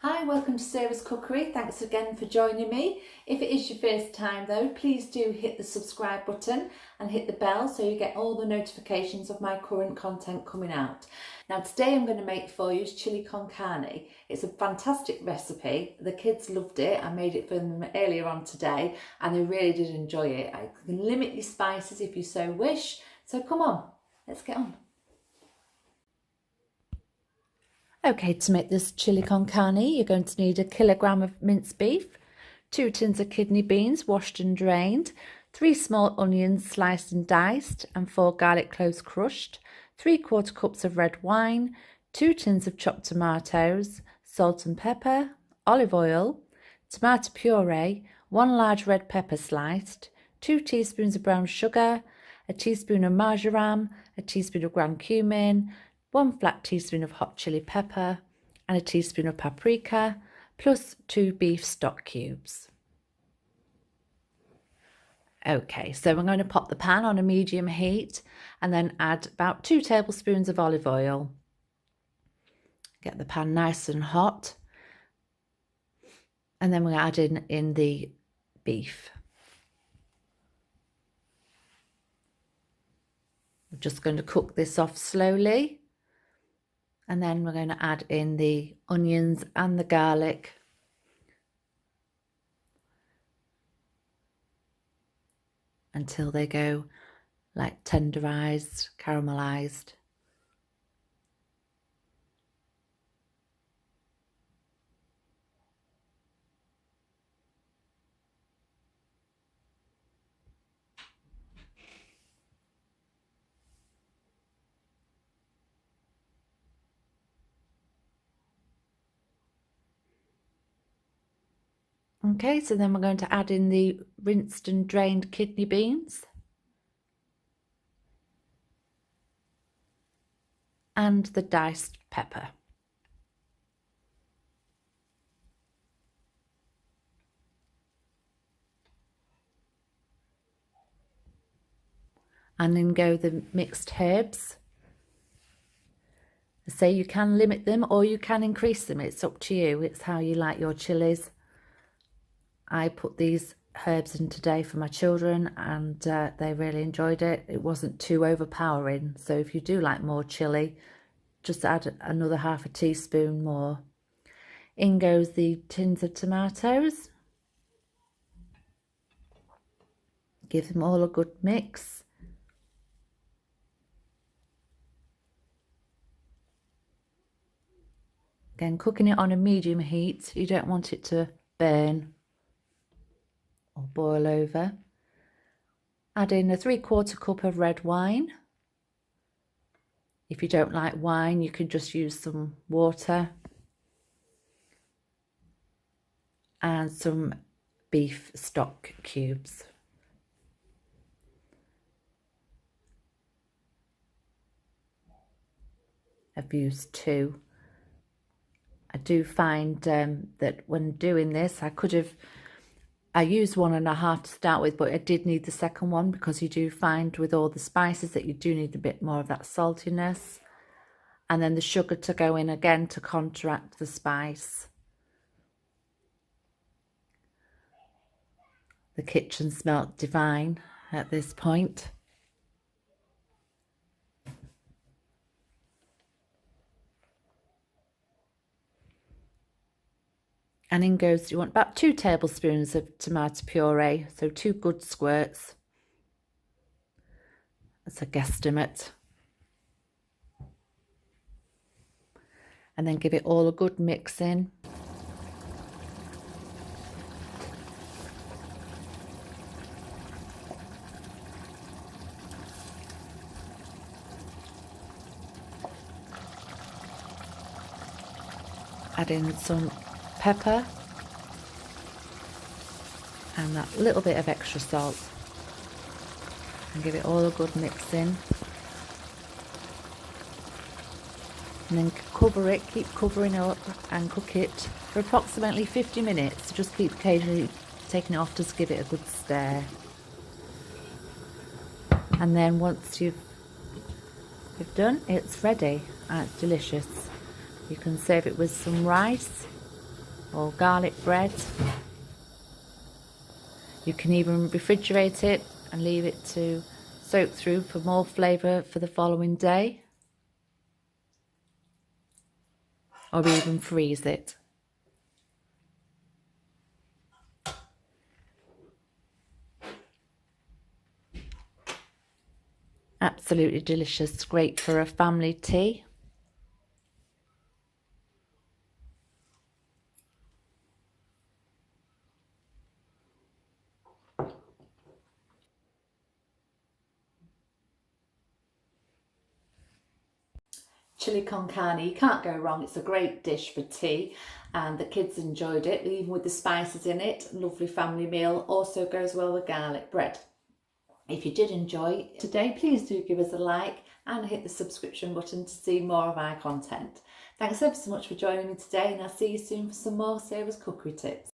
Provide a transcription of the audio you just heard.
Hi, welcome to Sarah's Cookery. Thanks again for joining me. If it is your first time though, please do hit the subscribe button and hit the bell so you get all the notifications of my current content coming out. Now today I'm going to make for you chili con carne. It's a fantastic recipe. The kids loved it. I made it for them earlier on today and they really did enjoy it. I can limit your spices if you so wish. So come on, let's get on. Okay, to make this chili con carne, you're going to need 1 kilogram of minced beef, 2 tins of kidney beans washed and drained, 3 small onions sliced and diced, and 4 garlic cloves crushed, 3/4 cups of red wine, 2 tins of chopped tomatoes, salt and pepper, olive oil, tomato puree, 1 large red pepper sliced, 2 teaspoons of brown sugar, a teaspoon of marjoram, a teaspoon of ground cumin, 1 flat teaspoon of hot chili pepper and a teaspoon of paprika, plus 2 beef stock cubes. Okay, so I'm going to pop the pan on a medium heat and then add about 2 tablespoons of olive oil. Get the pan nice and hot. And then we're adding in the beef. We're just going to cook this off slowly. And then we're going to add in the onions and the garlic. Until they go like tenderized, caramelized. Okay, so then we're going to add in the rinsed and drained kidney beans and the diced pepper. And then go the mixed herbs. Say you can limit them or you can increase them, it's up to you, it's how you like your chilies. I put these herbs in today for my children and they really enjoyed it. It wasn't too overpowering, so if you do like more chili, just add another ½ a teaspoon more. In goes the tins of tomatoes. Give them all a good mix. Again, cooking it on a medium heat, you don't want it to burn or boil over. Add in a 3/4 cup of red wine. If you don't like wine, you can just use some water. And some beef stock cubes. I've used 2. I do find that when doing this, I used 1½ to start with, but I did need the second one because you do find with all the spices that you do need a bit more of that saltiness. And then the sugar to go in again to counteract the spice. The kitchen smelt divine at this point. And in goes, you want about 2 tablespoons of tomato puree, so 2 good squirts. That's a guesstimate. And then give it all a good mix in. Add in some pepper and that little bit of extra salt and give it all a good mix in, and then cover it, keep covering up and cook it for approximately 50 minutes. Just keep occasionally taking it off to give it a good stir, and then once you've done, it's ready and it's delicious. You can serve it with some rice or garlic bread. You can even refrigerate it and leave it to soak through for more flavour for the following day, or even freeze it. Absolutely delicious, great for a family tea. Chilli con carne, you can't go wrong. It's a great dish for tea and the kids enjoyed it, even with the spices in it. Lovely family meal, also goes well with garlic bread. If you did enjoy today, please do give us a like and hit the subscription button to see more of our content. Thanks ever so much for joining me today, and I'll see you soon for some more Sarah's cookery tips.